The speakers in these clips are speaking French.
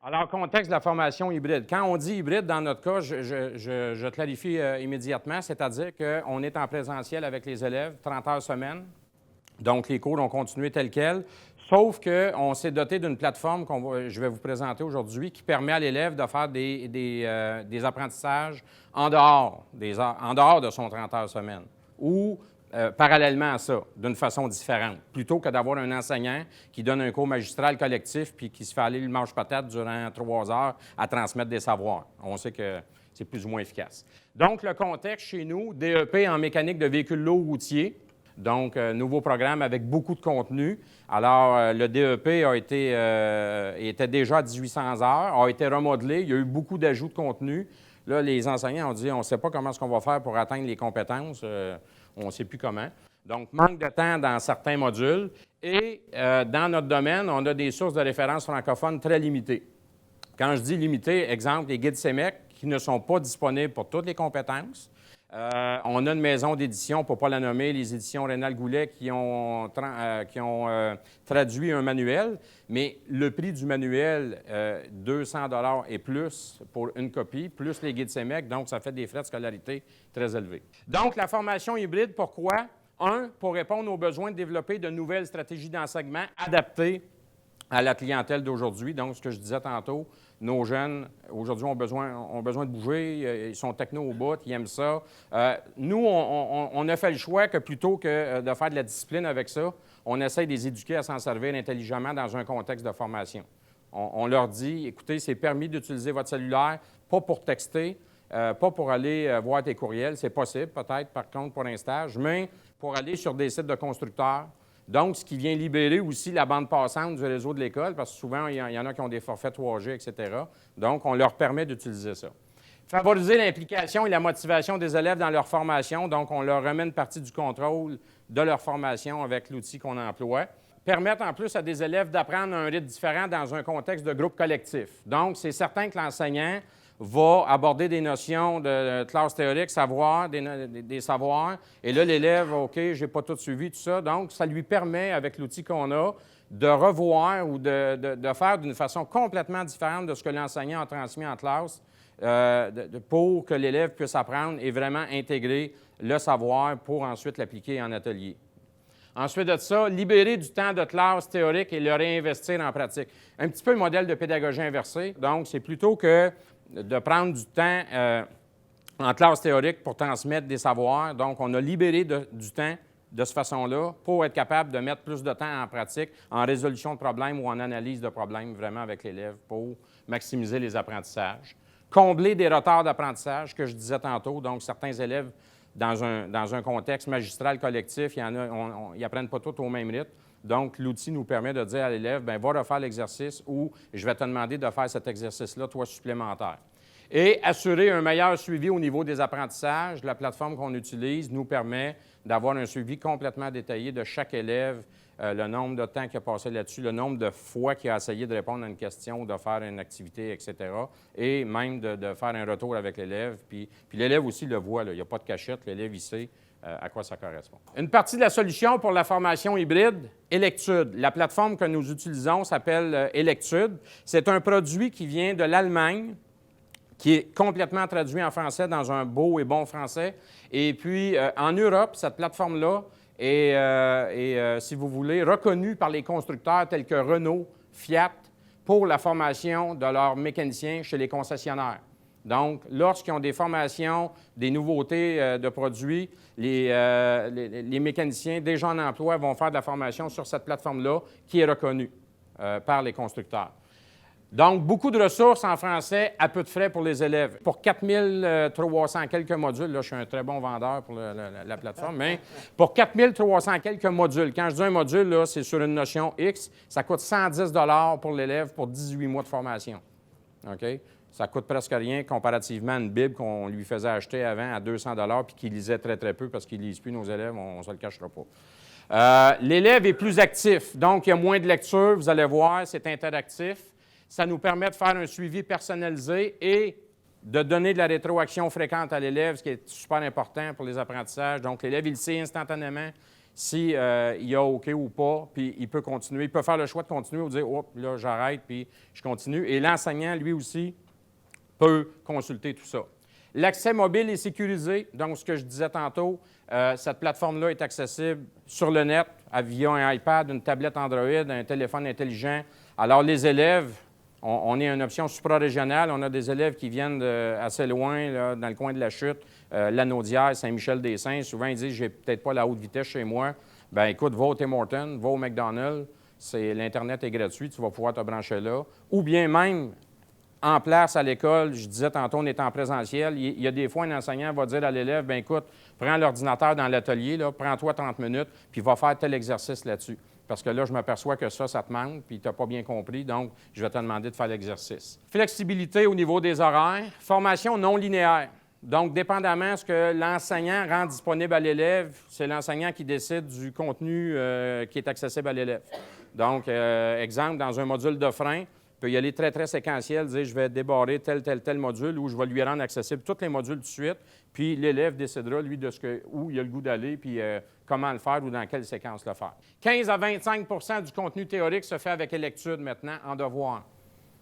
Alors, contexte de la formation hybride. Quand on dit hybride, dans notre cas, je clarifie immédiatement, c'est-à-dire qu'on est en présentiel avec les élèves, 30 heures semaine. Donc, les cours ont continué tels quels, sauf qu'on s'est doté d'une plateforme je vais vous présenter aujourd'hui qui permet à l'élève de faire des apprentissages en dehors de son 30 heures semaine ou parallèlement à ça, d'une façon différente, plutôt que d'avoir un enseignant qui donne un cours magistral collectif puis qui se fait aller le manche-patate durant 3 heures à transmettre des savoirs. On sait que c'est plus ou moins efficace. Donc, le contexte chez nous, DEP en mécanique de véhicules lourds routiers. Donc, nouveau programme avec beaucoup de contenu. Alors, le DEP était déjà à 1800 heures, a été remodelé. Il y a eu beaucoup d'ajouts de contenu. Là, les enseignants ont dit, on ne sait pas comment est-ce qu'on va faire pour atteindre les compétences. On ne sait plus comment. Donc, manque de temps dans certains modules. Et dans notre domaine, on a des sources de référence francophones très limitées. Quand je dis limitées, exemple, les guides CEMEC qui ne sont pas disponibles pour toutes les compétences. On a une maison d'édition, pour ne pas la nommer, les éditions Rénal-Goulet, qui ont traduit un manuel, mais le prix du manuel, 200 $ et plus pour une copie, plus les guides CEMEC, donc ça fait des frais de scolarité très élevés. Donc, la formation hybride, pourquoi? Pour répondre aux besoins de développer de nouvelles stratégies d'enseignement adaptées à la clientèle d'aujourd'hui. Donc, ce que je disais tantôt, nos jeunes, aujourd'hui, ont besoin de bouger, ils sont techno au bout, ils aiment ça. Nous, on a fait le choix que plutôt que de faire de la discipline avec ça, on essaie de les éduquer à s'en servir intelligemment dans un contexte de formation. On leur dit, écoutez, c'est permis d'utiliser votre cellulaire, pas pour texter, pas pour aller voir tes courriels, c'est possible peut-être, par contre, pour un stage, mais pour aller sur des sites de constructeurs. Donc, ce qui vient libérer aussi la bande passante du réseau de l'école, parce que souvent, il y en a qui ont des forfaits 3G, etc. Donc, on leur permet d'utiliser ça. Favoriser l'implication et la motivation des élèves dans leur formation. Donc, on leur remet une partie du contrôle de leur formation avec l'outil qu'on emploie. Permettre en plus à des élèves d'apprendre un rythme différent dans un contexte de groupe collectif. Donc, c'est certain que l'enseignant va aborder des notions de classe théorique, savoir, des savoirs. Et là, l'élève, OK, je n'ai pas tout suivi, tout ça. Donc, ça lui permet, avec l'outil qu'on a, de revoir ou de faire d'une façon complètement différente de ce que l'enseignant a transmis en classe pour que l'élève puisse apprendre et vraiment intégrer le savoir pour ensuite l'appliquer en atelier. Ensuite de ça, libérer du temps de classe théorique et le réinvestir en pratique. Un petit peu le modèle de pédagogie inversée. Donc, c'est plutôt que de prendre du temps en classe théorique pour transmettre des savoirs. Donc, on a libéré du temps de cette façon-là pour être capable de mettre plus de temps en pratique, en résolution de problèmes ou en analyse de problèmes vraiment avec l'élève pour maximiser les apprentissages. Combler des retards d'apprentissage que je disais tantôt. Donc, certains élèves, dans un contexte magistral collectif, ils n'apprennent pas tout au même rythme. Donc, l'outil nous permet de dire à l'élève, bien, va refaire l'exercice ou je vais te demander de faire cet exercice-là, toi, supplémentaire. Et assurer un meilleur suivi au niveau des apprentissages. La plateforme qu'on utilise nous permet d'avoir un suivi complètement détaillé de chaque élève, le nombre de temps qu'il a passé là-dessus, le nombre de fois qu'il a essayé de répondre à une question, de faire une activité, etc. Et même de faire un retour avec l'élève. Puis l'élève aussi le voit, là. Il n'y a pas de cachette, l'élève, il sait à quoi ça correspond. Une partie de la solution pour la formation hybride, Electude. La plateforme que nous utilisons s'appelle Electude. C'est un produit qui vient de l'Allemagne, qui est complètement traduit en français dans un beau et bon français. Et puis, en Europe, cette plateforme-là est, si vous voulez, reconnue par les constructeurs tels que Renault, Fiat, pour la formation de leurs mécaniciens chez les concessionnaires. Donc, lorsqu'ils ont des formations, des nouveautés de produits, les mécaniciens déjà en emploi vont faire de la formation sur cette plateforme-là qui est reconnue par les constructeurs. Donc, beaucoup de ressources en français à peu de frais pour les élèves. Pour 4300 quelques modules, là, je suis un très bon vendeur pour la plateforme, mais pour 4300 quelques modules, quand je dis un module, là, c'est sur une notion X, ça coûte 110 $ pour l'élève pour 18 mois de formation. OK? Ça coûte presque rien comparativement à une Bible qu'on lui faisait acheter avant à 200 $ puis qu'il lisait très, très peu parce qu'ils ne lisent plus nos élèves, on ne se le cachera pas. L'élève est plus actif, donc il y a moins de lecture, vous allez voir, c'est interactif. Ça nous permet de faire un suivi personnalisé et de donner de la rétroaction fréquente à l'élève, ce qui est super important pour les apprentissages. Donc, l'élève, il sait instantanément si il y a OK ou pas, puis il peut continuer. Il peut faire le choix de continuer ou dire « Oh, là, j'arrête, puis je continue ». Et l'enseignant, lui aussi, peut consulter tout ça. L'accès mobile est sécurisé. Donc, ce que je disais tantôt, cette plateforme-là est accessible sur le net via un iPad, une tablette Android, un téléphone intelligent. Alors, les élèves, on est une option suprarégionale. On a des élèves qui viennent assez loin, là, dans le coin de la Chute, Lanaudière, Saint-Michel-des-Saints. Souvent, ils disent « J'ai peut-être pas la haute vitesse chez moi ». Bien, écoute, va au Tim Hortons, va au McDonald's. L'Internet est gratuit, tu vas pouvoir te brancher là. Ou bien même, en place à l'école, je disais tantôt, on est en présentiel. Il y a des fois, un enseignant va dire à l'élève, bien écoute, prends l'ordinateur dans l'atelier, prends-toi 30 minutes, puis va faire tel exercice là-dessus. Parce que là, je m'aperçois que ça te manque, puis tu n'as pas bien compris, donc je vais te demander de faire l'exercice. Flexibilité au niveau des horaires. Formation non linéaire. Donc, dépendamment de ce que l'enseignant rend disponible à l'élève, c'est l'enseignant qui décide du contenu qui est accessible à l'élève. Donc, exemple, dans un module de frein, il peut y aller très, très séquentiel, dire je vais débarrer tel module ou je vais lui rendre accessible tous les modules tout de suite, puis l'élève décidera, lui, de où il a le goût d'aller, puis comment le faire ou dans quelle séquence le faire. 15 à 25 du contenu théorique se fait avec Electude maintenant en devoir.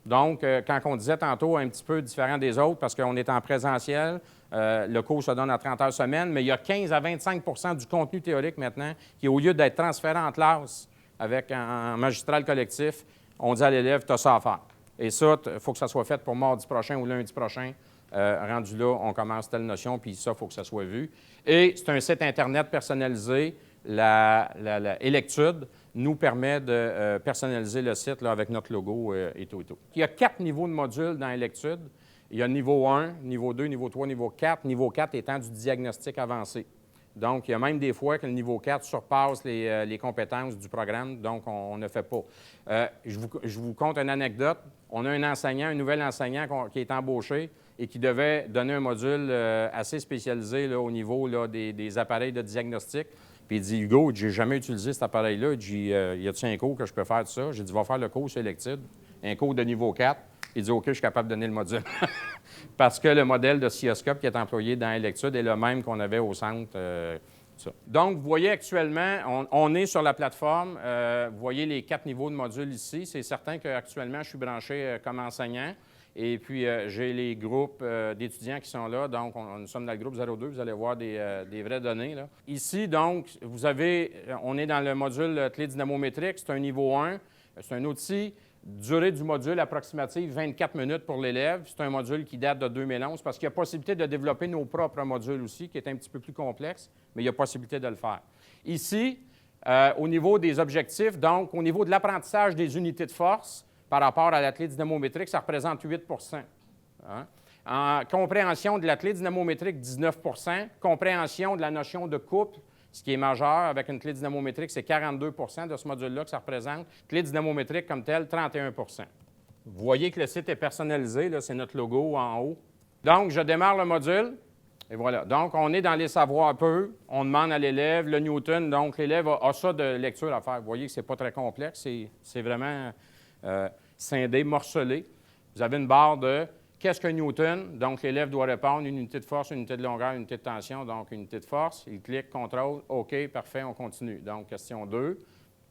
Donc, quand on disait tantôt un petit peu différent des autres, parce qu'on est en présentiel, le cours se donne à 30 heures semaine, mais il y a 15 à 25 du contenu théorique maintenant qui, au lieu d'être transféré en classe avec un magistral collectif, on dit à l'élève, tu as ça à faire. Et ça, il faut que ça soit fait pour mardi prochain ou lundi prochain. Rendu là, on commence telle notion, puis ça, il faut que ça soit vu. Et c'est un site Internet personnalisé. Electude nous permet de personnaliser le site là, avec notre logo et tout et tout. Il y a 4 niveaux de modules dans Electude. Il y a niveau 1, niveau 2, niveau 3, niveau 4. Niveau 4 étant du diagnostic avancé. Donc, il y a même des fois que le niveau 4 surpasse les compétences du programme, donc on ne fait pas. Je vous conte une anecdote. On a un enseignant, un nouvel enseignant qui est embauché et qui devait donner un module assez spécialisé là, au niveau là, des appareils de diagnostic. Puis il dit, Hugo, j'ai jamais utilisé cet appareil-là. Il dit, y a-t-il un cours que je peux faire de ça? J'ai dit, va faire le cours sur Electude, un cours de niveau 4. Il dit, OK, je suis capable de donner le module. Parce que le modèle de Cioscope qui est employé dans Electude est le même qu'on avait au centre. Ça. Donc, vous voyez actuellement, on est sur la plateforme. Vous voyez les 4 niveaux de modules ici. C'est certain qu'actuellement, je suis branché comme enseignant. Et puis, j'ai les groupes d'étudiants qui sont là. Donc, nous sommes dans le groupe 02. Vous allez voir des vraies données. Là. Ici, donc, on est dans le module clé dynamométrique. C'est un niveau 1. C'est un outil. Durée du module approximative, 24 minutes pour l'élève. C'est un module qui date de 2011 parce qu'il y a possibilité de développer nos propres modules aussi, qui est un petit peu plus complexe, mais il y a possibilité de le faire. Ici, au niveau des objectifs, donc au niveau de l'apprentissage des unités de force par rapport à l'athlète dynamométrique, ça représente 8 hein? En compréhension de l'athlète dynamométrique, 19 compréhension de la notion de couple, ce qui est majeur avec une clé dynamométrique, c'est 42 de ce module-là que ça représente. Clé dynamométrique comme telle, 31 Vous voyez que le site est personnalisé, là, c'est notre logo en haut. Donc, je démarre le module, et voilà. Donc, on est dans les savoirs peu. On demande à l'élève le Newton. Donc, l'élève a ça de lecture à faire. Vous voyez que ce n'est pas très complexe, c'est vraiment scindé, morcelé. Vous avez une barre de qu'est-ce qu'un Newton? Donc, l'élève doit répondre une unité de force, une unité de longueur, une unité de tension, donc une unité de force. Il clique, contrôle, OK, parfait, on continue. Donc, question 2.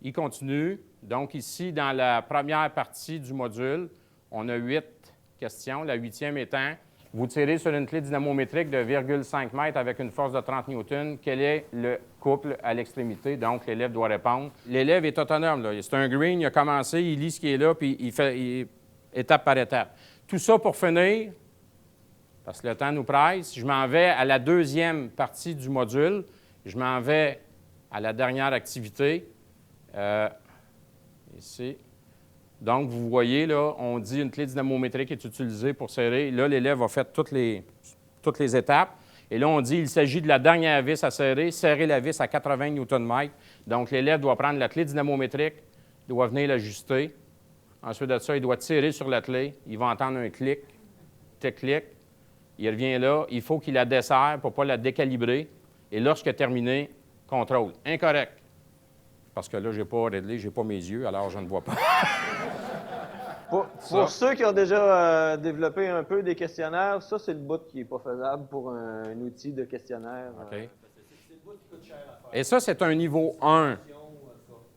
Il continue. Donc, ici, dans la première partie du module, on a 8 questions. La 8e étant, vous tirez sur une clé dynamométrique de 0,5 m avec une force de 30 newtons. Quel est le couple à l'extrémité? Donc, l'élève doit répondre. L'élève est autonome. Là. C'est un green, il a commencé, il lit ce qui est là, puis il fait étape par étape. Tout ça pour finir, parce que le temps nous presse, je m'en vais à la deuxième partie du module. Je m'en vais à la dernière activité. Ici. Donc, vous voyez, là, on dit une clé dynamométrique est utilisée pour serrer. Là, l'élève a fait toutes les étapes. Et là, on dit il s'agit de la dernière vis à serrer la vis à 80 Nm. Donc, l'élève doit prendre la clé dynamométrique, doit venir l'ajuster. Ensuite de ça, il doit tirer sur la clé. Il va entendre un clic, clic. Il revient là. Il faut qu'il la desserre pour ne pas la décalibrer. Et lorsque terminé, contrôle. Incorrect. Parce que là, je n'ai pas réglé, je n'ai pas mes yeux, alors je ne vois pas. Pour ceux qui ont déjà développé un peu des questionnaires, ça, c'est le bout qui n'est pas faisable pour un outil de questionnaire. OK. C'est le bout qui coûte cher à faire. Et ça, c'est un niveau 1.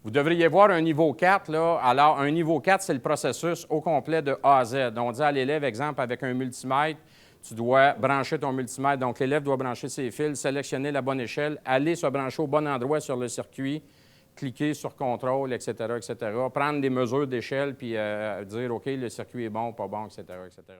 Vous devriez voir un niveau 4, là. Alors, un niveau 4, c'est le processus au complet de A à Z. On dit à l'élève, exemple, avec un multimètre, tu dois brancher ton multimètre. Donc, l'élève doit brancher ses fils, sélectionner la bonne échelle, aller se brancher au bon endroit sur le circuit, cliquer sur contrôle, etc., etc., prendre des mesures d'échelle, puis dire, OK, le circuit est bon, pas bon, etc., etc.